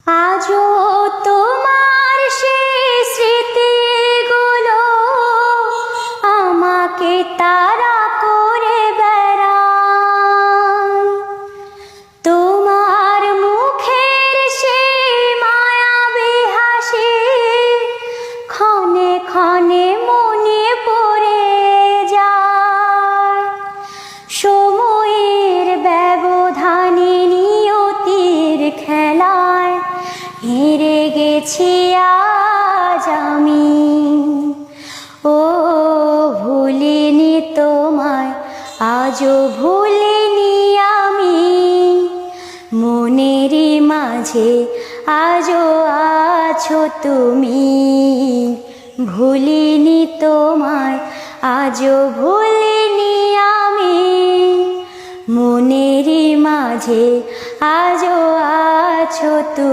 আজও তোমার সেই স্মৃতিগুলো আমাকে তাড়া করে বেড়ায়। তোমার মুখের সেই মায়াবী হাসি ক্ষণে ক্ষণে মনে পড়ে যায়। সময়ের ব্যবধানে নিয়তির খেলায় হেরে গেছি আজ আমি। ও ভুলিনি তোমায়, আজও ভুলিনি আমি। মনেরই মাঝে আজও আছো তুমি। ভুলিনি তোমায়, আজও ভুলিনি আমি। মনেরই মাঝে আজও আছো তুমি।